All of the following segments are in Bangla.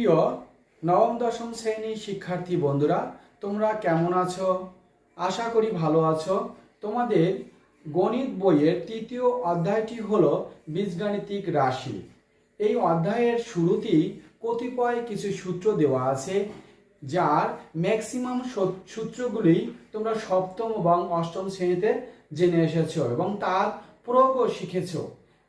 প্রিয় নবম দশম শ্রেণীর শিক্ষার্থী বন্ধুরা, তোমরা কেমন আছো? আশা করি ভালো আছো। তোমাদের গণিত বইয়ের তৃতীয় অধ্যায়টি হলো বীজগাণিতিক রাশি। এই অধ্যায়ের শুরুতেই কতিপয় কিছু সূত্র দেওয়া আছে, যার ম্যাক্সিমাম সূত্রগুলি তোমরা সপ্তম এবং অষ্টম শ্রেণীতে জেনে এসেছো এবং তার প্রয়োগও শিখেছো।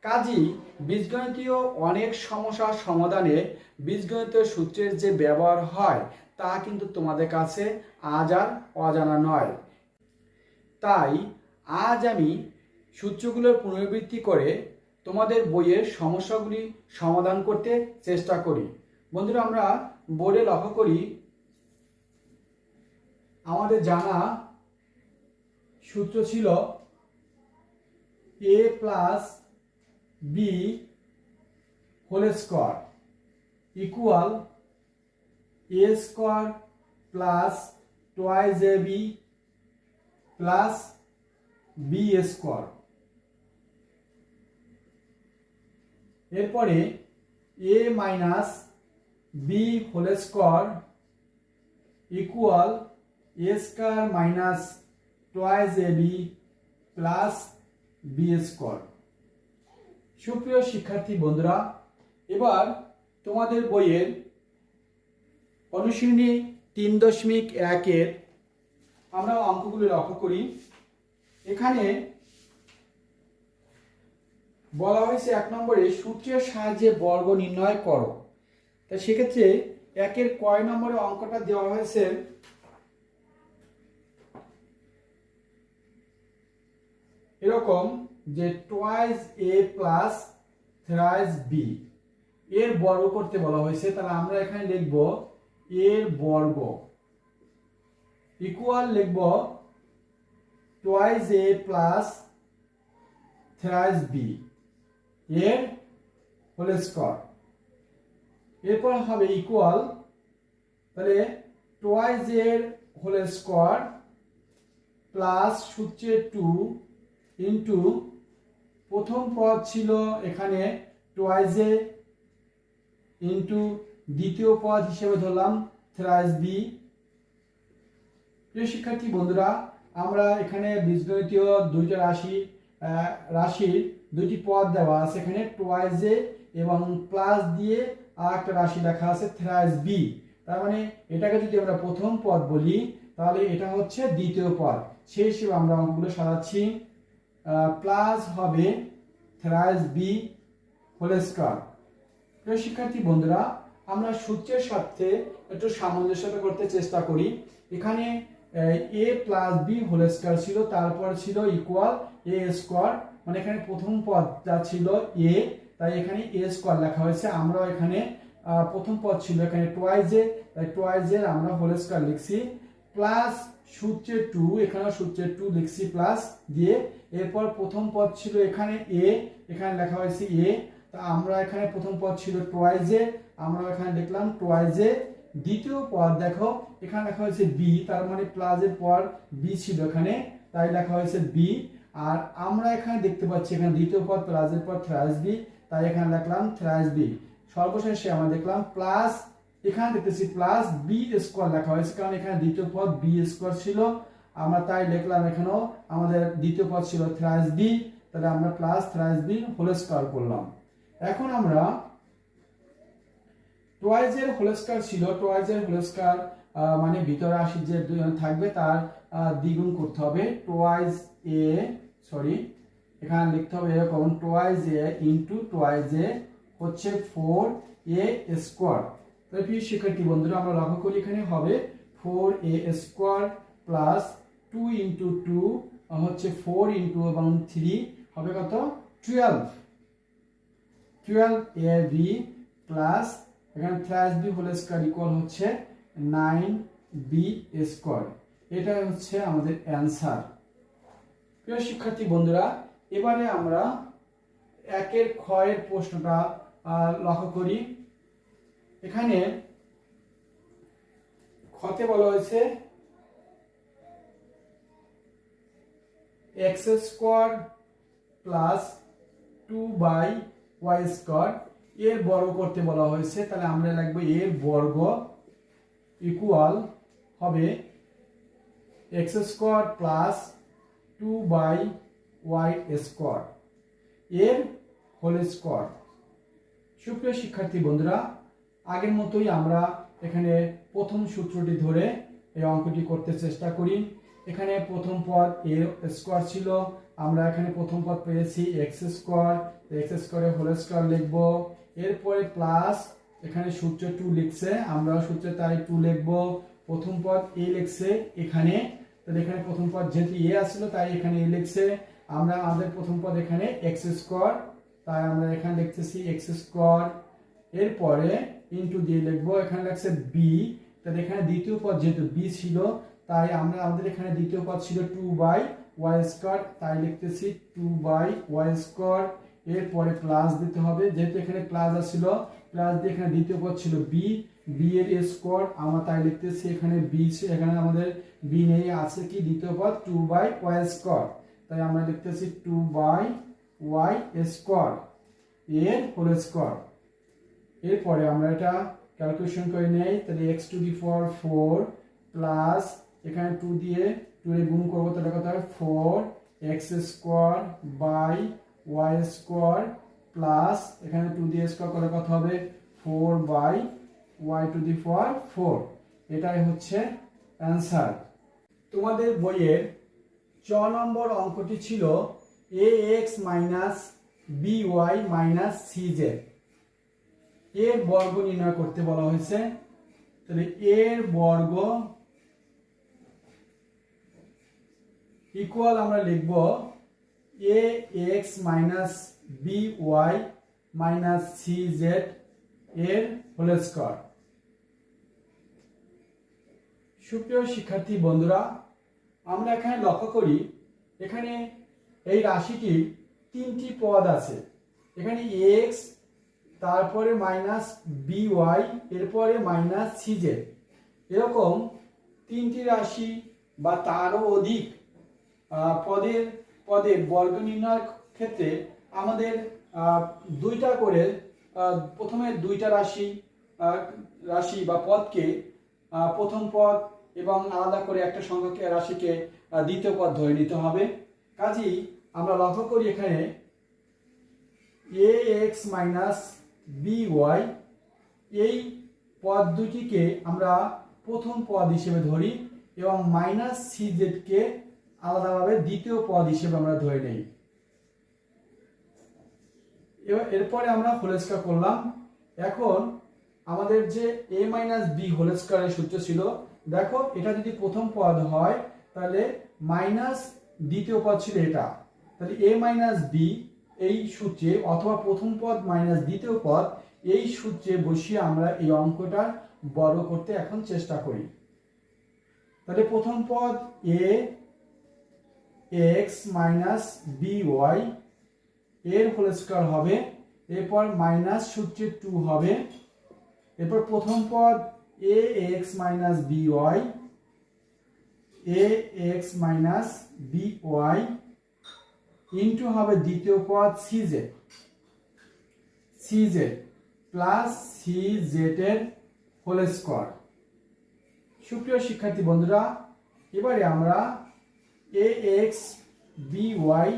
কাজেই বীজগণিতীয় অনেক সমস্যার সমাধানে বীজগণিতীয় সূত্রের যে ব্যবহার হয় তা কিন্তু তোমাদের কাছে আজ আর অজানা নয়। তাই আজ আমি সূত্রগুলোর পুনরাবৃত্তি করে তোমাদের বইয়ের সমস্যাগুলি সমাধান করতে চেষ্টা করি। বন্ধুরা, আমরা বোর্ডে লক্ষ্য করি আমাদের জানা সূত্র ছিল a plus b whole square equal a square plus twice a b plus b square. এরপরে a minus b whole square equal a square minus twice a b plus b square. সুপ্রিয় শিক্ষার্থী বন্ধুরা, এবার তোমাদের বইয়ের অনুশীলনী 3.1 আমরা অঙ্কগুলি লক্ষ্য করি। এখানে বলা হয়েছে 1 নম্বরে সূত্রের সাহায্যে বর্গ নির্ণয় করো। তা সেক্ষেত্রে 1-এর কয় নম্বরে অঙ্কটা দেওয়া হয়েছে এরকম যে twice a plus thrice b এর বর্গ করতে বলা হয়েছে। তাহলে আমরা এখানে লিখব এর বর্গ ইকুয়াল লিখব twice a plus thrice b এর হোল স্কয়ার। এরপর হবে ইকুয়াল, তাহলে টোয়াইজ এর হোল স্কয়ার প্লাস সূত্রে 2 ইন্টু প্রথম পদ ছিল এখানে টোয়াইজ এ ইন্টু দ্বিতীয় পদ হিসেবে ধরলাম থ্রাইজ বি। প্রিয় শিক্ষার্থী বন্ধুরা, আমরা এখানে বীজগণিতীয় দুইটা রাশির দুইটি পদ দেওয়া আছে। এখানে টোয়াইজ এ এবং প্লাস দিয়ে আর একটা রাশি লেখা আছে থ্রাইজ বি। তার মানে এটাকে যদি আমরা প্রথম পদ বলি তাহলে এটা হচ্ছে দ্বিতীয় পদ। সেই হিসেবে আমরা অঙ্কগুলো সাজাচ্ছি। প্লাস হবে থ্রাইজ বি হোল স্কয়ার। প্রিয় শিক্ষার্থী বন্ধুরা, আমরা সূত্রের সাথে একটু সামঞ্জস্যতা করতে চেষ্টা করি। এখানে এ প্লাস বি হোল স্কয়ার ছিল, তারপর ছিল ইকুয়াল এ স্কয়ার, মানে এখানে প্রথম পদটা ছিল এ, তাই এখানে এ স্কয়ার লেখা হয়েছে। আমরা এখানে প্রথম পদ ছিল এখানে টোয়াইজ এ, তাই টোয়াইজ এর আমরা হোল স্কয়ার লিখছি, প্লাস সূত্রে 2, এখানে সূত্রে 2 লিখছি প্লাস দিয়ে। এরপর প্রথম পদ ছিল এখানে এ, এখানে লেখা হয়েছে এ, তা আমরা এখানে প্রথম পদ ছিল টোয়াইজ এ, আমরা এখানে লিখলাম টোয়াইজ এ। দ্বিতীয় পদ দেখো এখানে লেখা হয়েছে বি, তার মানে প্লাস এর পর বি ছিল এখানে, তাই লেখা হয়েছে বি। আর আমরা এখানে দেখতে পাচ্ছি এখানে দ্বিতীয় পদ প্লাস এর পর থ্রাইজ বি, তাই এখানে লিখলাম থ্রাইজ বি। সর্বশেষে আমরা দেখলাম প্লাস, এখানে দেখতেছি প্লাস বি স্কয়ার লেখা হয়েছে, কারণ এখানে দ্বিতীয় পদ বি স্কয়ার ছিল, আমরা তাই লিখলাম এখানেও আমাদের দ্বিতীয় পদ ছিল থ্রাইজ বি, তাহলে আমরা plus thrice b whole square করলাম। এখন আমরা টোয়াইজ এর হোল স্কয়ার ছিল, টোয়াইজ এর হোল স্কয়ার মানে ভিতরে রাশি যে থাকবে তার দ্বিগুণ করতে হবে। টোয়াইজ এ এখানে লিখতে হবে এরকম টোয়াইজ এ ইন্টু টোয়াইজ এ হচ্ছে 4a স্কয়ার। তাহলে প্রিয় শিক্ষার্থী বন্ধুরা, আমরা লক্ষ্য করি এখানে হবে 4a স্কয়ার প্লাস 2 ইন্টু 2 হচ্ছে 4 ইন্টু এবং 3 হবে কত 12ab প্লাস এখানে thrice b whole square equal হচ্ছে 9b স্কয়ার। এটা হচ্ছে আমাদের অ্যানসার। প্রিয় শিক্ষার্থী বন্ধুরা, এবারে আমরা 1-এর ক্ষয়ের প্রশ্নটা লক্ষ্য করি। এখানে ক্ষতে বলা হয়েছে x² প্লাস 2/y² এর বর্গ করতে বলা হয়েছে, তাহলে আমরা লিখব এর বর্গ ইকুয়াল হবে x square plus 2y square এর হোল স্কয়ার। সুপ্রিয় শিক্ষার্থী বন্ধুরা, আগের মতোই আমরা এখানে প্রথম সূত্রটি ধরে এই অঙ্কটি করতে চেষ্টা করি। এখানে প্রথম পদ a স্কয়ার ছিল, আমরা এখানে প্রথম পদ পেয়েছি x স্কয়ার, x স্কয়ারের হোল স্কয়ার লিখব। এরপরে প্লাস এখানে সূত্র 2 লিখছে, আমরা সূত্রে তাই 2 লিখব। প্রথম পদ a লিখছে এখানে, তাহলে এখানে প্রথম পদ যেহেতু a আসছিল তাই এখানে a লিখছে। আমরা আমাদের প্রথম পদ এখানে x স্কয়ার, তাই আমরা এখানে লিখতেছি x স্কয়ার। এরপরে ইনটু দিয়ে লিখব, এখানে লাগছে b, তাহলে এখানে দ্বিতীয় পদ যেহেতু b ছিল তাই আমরা আমাদের এখানে দ্বিতীয় পদ ছিল 2y স্কয়ার, তাই লিখতেছি 2y স্কয়ার। এরপরে প্লাস দিতে হবে, যেহেতু এখানে প্লাস আসছিল প্লাস দিয়ে এখানে দ্বিতীয় পদ ছিল b এর স্কয়ার, আমরা তাই লিখতেছি এখানে b, এখানে আমাদের b নেই, আছে কি দ্বিতীয় পদ 2y স্কয়ার, তাই আমরা লিখতেছি 2y স্কয়ার এর হোল স্কয়ার। এরপরে আমরা এটা ক্যালকুলেশন করে নেই, তাহলে x two the power 4 plus এখানে 2 দিয়ে 2 এর গুণ করব, তাহলে কত হবে 4x square by y square plus এখানে 2 দিয়ে স্কয়ার করলে কত হবে 4 by y to the power 4। এটাই হচ্ছে অ্যানসার। তোমাদের বইয়ের 6 নম্বর অঙ্কটি ছিল ax by cz এর বর্গ নির্ণয় করতে বলা হয়েছে। তাহলে এর বর্গ ইকুয়াল আমরা লিখব ax by cz এর হোল স্কয়ার। সুপ্রিয় শিক্ষার্থী বন্ধুরা, আমরা এখানে লক্ষ্য করি এখানে এই রাশিটির 3টি পদ আছে, এখানে x, তারপরে by, এরপরে cz, এরকম 3টি রাশি বা তারও অধিক পদের বর্গ নির্ণয়ের ক্ষেত্রে আমাদের দুইটা করে প্রথমে দুইটা রাশি বা পদকে প্রথম পদ এবং আলাদা করে একটা সংখ্যাকে রাশিকে দ্বিতীয় পদ ধরে নিতে হবে। কাজেই আমরা লক্ষ্য করি এখানে ax by এই পদ দুটিকে আমরা প্রথম পদ হিসেবে ধরি এবং cz কে আলাদাভাবে দ্বিতীয় পদ হিসেবে আমরা ধরে নেই। এরপরে আমরা হোল স্কয়ার করলাম। এখন আমাদের যে a b হোল স্কয়ারের সূত্র ছিল, দেখো এটা যদি প্রথম পদ হয় তাহলে মাইনাস দ্বিতীয় পদ ছিল এটা, তাহলে a b এই সূত্রে অথবা প্রথম পদ মাইনাস দ্বিতীয় পদ এই সূত্রে বসিয়ে আমরা এই অঙ্কটা বর্গ করতে এখন চেষ্টা করি। তাহলে প্রথম পদ ax by এর হোল স্কয়ার হবে, এরপর মাইনাস সূত্রে 2 হবে, এরপর প্রথম পদ ax by ইনটু হবে দ্বিতীয় পদ cz প্লাস cz এর হোল স্কয়ার। সুপ্রিয় শিক্ষার্থী বন্ধুরা, এবারে আমরা ax by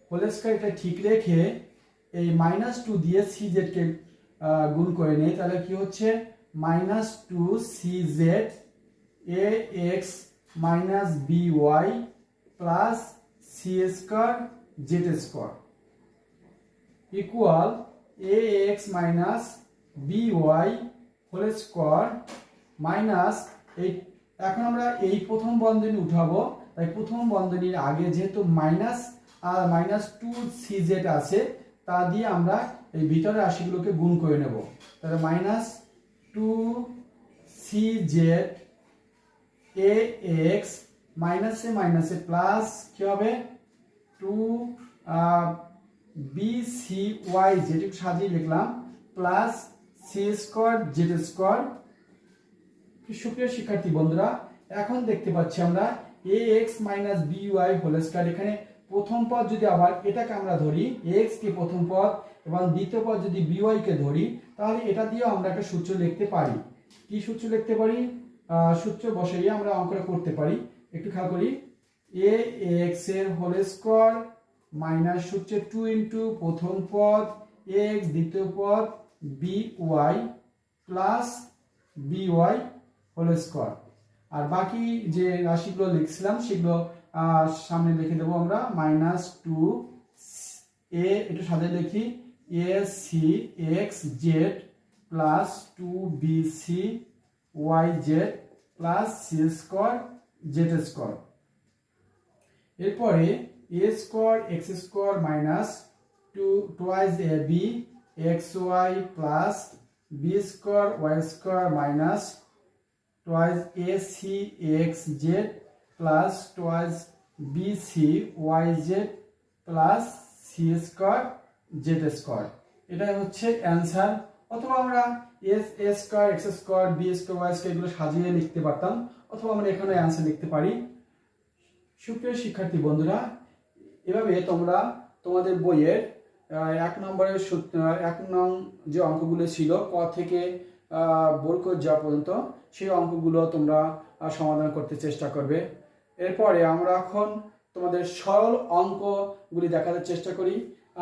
হোল স্কয়ারটা ঠিক রেখে এই -2 দিয়ে cz কে গুণ করে নেই, তাহলে কি হচ্ছে -2cz ax by plus c square z square equal ax by whole square minus এই, এখন আমরা এই প্রথম বন্ধনী উঠাবো, তাই প্রথম বন্ধনীর আগে যেহেতু মাইনাস আর -2cz আছে তা দিয়ে আমরা এই ভিতরের রাশিগুলোকে গুণ করে নেব, তাহলে -2cz ax মাইনাসে প্লাস কি হবে 2bcy যেটি সাজিয়ে লিখলাম plus c square z square. সুপ্রিয় শিক্ষার্থী বন্ধুরা, এখন দেখতে পাচ্ছি আমরা ax by হোল স্কয়ার, এখানে প্রথম পদ যদি আবার এটাকে আমরা ধরি x কে প্রথম পদ এবং দ্বিতীয় পদ যদি by কে ধরি, তাহলে এটা দিয়েও আমরা একটা সূত্র লিখতে পারি। কি সূত্র লিখতে পারি? সূত্র বসাইয়ে আমরা অঙ্কটা করতে পারি। একটু খেয়াল করি, ax এর হোল স্কয়ার মাইনাস সূত্র 2 ইনটু প্রথম পদ x দ্বিতীয় পদ by plus by whole square. আর বাকি যে রাশিগুলো লিখছিলাম সেগুলো সামনে লিখে দেবো আমরা। মাইনাস 2 a একটু সাথে লিখি ac xz plus 2bc yz plus c square z square. এরপরে a square x square minus 2 twice ab xy plus b square y square minus twice ac xz plus twice bc yz plus c square z square. এটাই হচ্ছে অ্যান্সার। অথবা আমরা a square x square b square y square এগুলো সাজিয়ে লিখতে পারতাম, অথবা আমরা এখানে অ্যান্সার লিখতে পারি। সুপ্রিয় শিক্ষার্থী বন্ধুরা, এভাবে তোমরা তোমাদের বইয়ের 1 নম্বরের 1 নং যে অঙ্কগুলো ছিল ক থেকে বর্গ যা পর্যন্ত, সেই অঙ্কগুলো তোমরা সমাধান করতে চেষ্টা করবে। এরপরে আমরা এখন তোমাদের সরল অঙ্কগুলি দেখাতে চেষ্টা করি।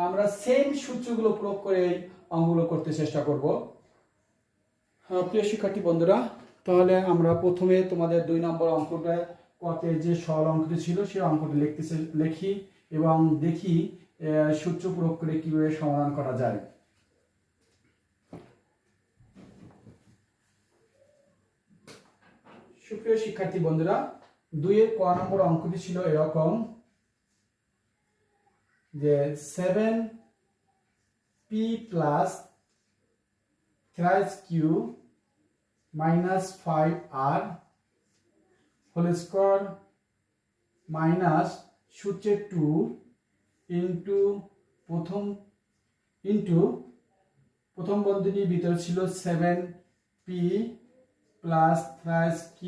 আমরা সেম সূত্রগুলো প্রয়োগ করে এই অঙ্কগুলো করতে চেষ্টা করব। প্রিয় শিক্ষার্থী বন্ধুরা, তাহলে আমরা প্রথমে তোমাদের 2 নম্বর অঙ্কটা কতে যে সরল অঙ্কটি ছিল সেই অঙ্কটি লিখি এবং দেখি সূত্র প্রয়োগ করে কিভাবে সমাধান করা যায়। সুপ্রিয় শিক্ষার্থী বন্ধুরা, 2 এর ক নম্বর অঙ্কটি ছিল এরকম যে 7p plus thrice q minus 5r whole square minus সূত্রে 2 ইনটু প্রথম বন্ধনীর ভিতরে ছিল 7p plus thrice q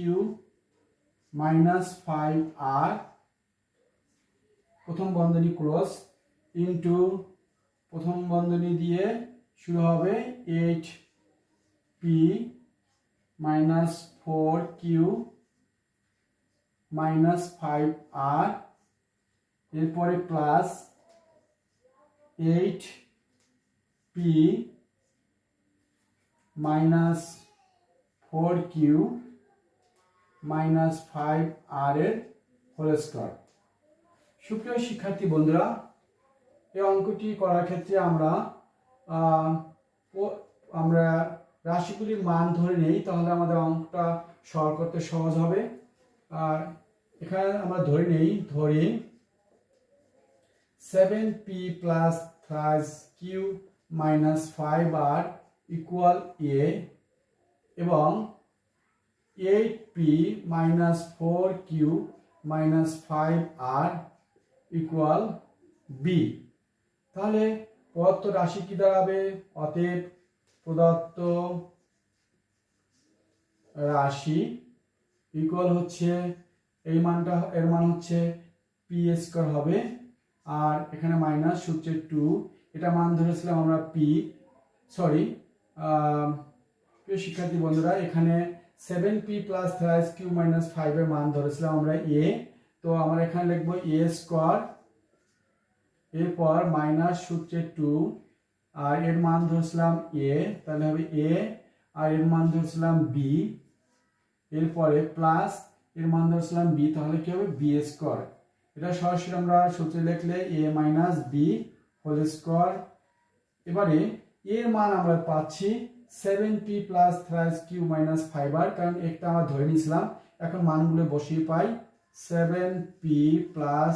minus 5r প্রথম বন্ধনী ক্লোজ ইনটু প্রথম বন্ধনী দিয়ে শুরু হবে 8p minus 4q minus 5r, এরপরে plus 8p minus 4q minus 5r এর হোল স্কয়ার। সুপ্রিয় শিক্ষার্থী বন্ধুরা, এই অঙ্কটি করার ক্ষেত্রে আমরা রাশিগুলির মান ধরে নেই, তাহলে আমাদের অঙ্কটা সরল করতে সহজ হবে। আর এখানে আমরা ধরি 7p plus thrice q minus 5r equal a এবং 8p minus 4q minus 5r equal b। তাহলে প্রদত্ত রাশি কি দাঁড়াবে? অতএব প্রদত্ত রাশি ইকুয়াল হচ্ছে এর মান হচ্ছে p স্কয়ার হবে, আর এখানে মাইনাস সূত্রে 2, এটা মান ধরেছিলাম আমরা p, প্রিয় শিক্ষার্থী বন্ধুরা, এখানে 7p plus thrice q minus 5 এর মান ধরেছিলাম আমরা a, তো আমরা এখানে লিখবো a স্কয়ার, এরপর মাইনাস সূত্রে 2 আর এর মান ধরেছিলাম a, তাহলে হবে a, আর এর মান ধরেছিলাম b, এরপরে প্লাস এর মান ধরেছিলাম b, তাহলে কি হবে b স্কয়ার। এটা সরাসরি আমরা সূত্রে লিখলে a minus b whole square. এবারে এর মান আমরা পাচ্ছি 7p plus thrice q minus 5r, কারণ একটা আমরা ধরে নিয়েছিলাম, এখন মানগুলো বসিয়ে পাই 7p plus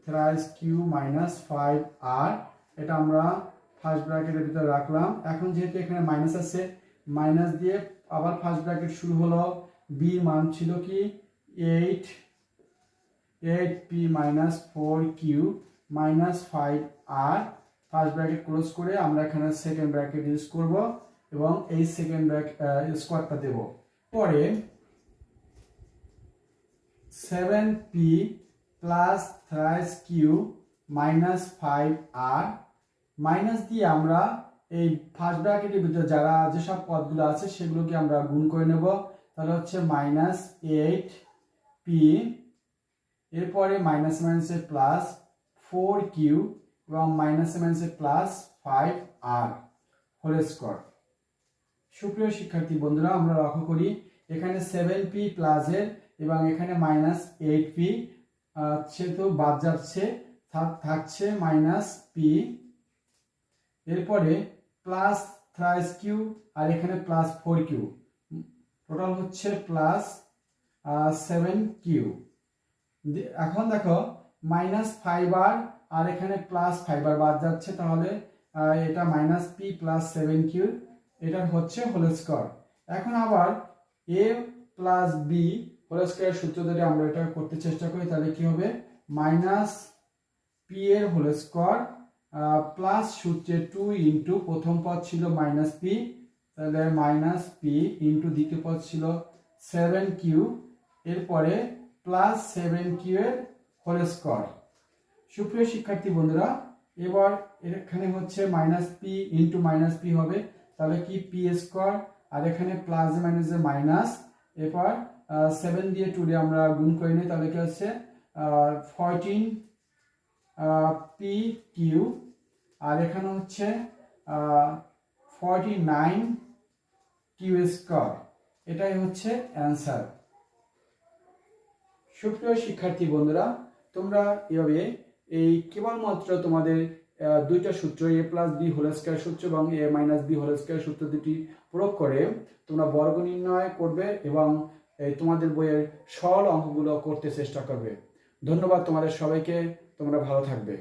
thrice q minus 5r, এটা আমরা ফার্স্ট ব্র্যাকেটের ভিতরে রাখলাম। এখন যেহেতু এখানে মাইনাস আছে, মাইনাস দিয়ে আবার ফার্স্ট ব্র্যাকেট শুরু হলো, b মান ছিল কি 8p minus 4q minus 5r, first bracket close করে আমরা এখানে সেকেন্ড ব্র্যাকেট ইউজ করব এবং এই সেকেন্ড স্কয়ারটা দেব। পরে 7p plus thrice q minus 5r minus দিয়ে আমরা এই ফার্স্ট ব্র্যাকেটের ভিতরে যারা যেসব পদগুলো আছে সেগুলোকে আমরা গুণ করে নেব। তাহলে হচ্ছে মাইনাস 8p, এরপরে মাইনাস মাইনাসে প্লাস 4q এবং মাইনাস মাইনাসে প্লাস 5r হোল স্কয়ার। সুপ্রিয় শিক্ষার্থী বন্ধুরা, আমরা লক্ষ্য করি এখানে 7p প্লাসের এবং এখানে মাইনাস 8p সেহেতু বাদ যাচ্ছে, থাকছে মাইনাস p, এরপরে প্লাস থ্রাইস কিউ আর এখানে প্লাস 4q, টোটাল হচ্ছে প্লাস 7q। এখন দেখো মাইনাস 5r আর এখানে প্লাস 5r বাদ যাচ্ছে, তাহলে এটা মাইনাস p প্লাস 7q, এটা হচ্ছে হোল স্কয়ার। এখন আবার a plus b whole square সূত্র ধরে আমরা এটা করতে চেষ্টা করি, তাহলে কি হবে মাইনাস p এর হোল স্কয়ার প্লাস সূত্রে 2 ইন্টু প্রথম পদ ছিল মাইনাস p, তাহলে মাইনাস p ইন্টু দ্বিতীয় পদ ছিল 7q, এরপরে প্লাস 7q এর হোল স্কয়ার। সুপ্রিয় শিক্ষার্থী বন্ধুরা, এবার এখানে হচ্ছে minus p into minus p হবে, তাহলে কি p স্কয়ার আর এখানে প্লাস মাইনাসে মাইনাস, এরপর 7 দিয়ে 2 দিয়ে আমরা গুণ করে নিই, তাহলে কি হচ্ছে 14pq আর এখানে হচ্ছে 49q স্কয়ার। এটাই হচ্ছে অ্যান্সার। সুপ্রিয় শিক্ষার্থী বন্ধুরা, তোমরা এভাবে এই কেবলমাত্র তোমাদের দুইটা সূত্র a plus b whole square সূত্র এবং a minus b whole square সূত্র দুটি প্রয়োগ করে তোমরা বর্গ নির্ণয় করবে এবং তোমাদের বইয়ের সরল অঙ্কগুলো করতে চেষ্টা করবে। ধন্যবাদ তোমাদের সবাইকে, তোমরা ভালো থাকবে।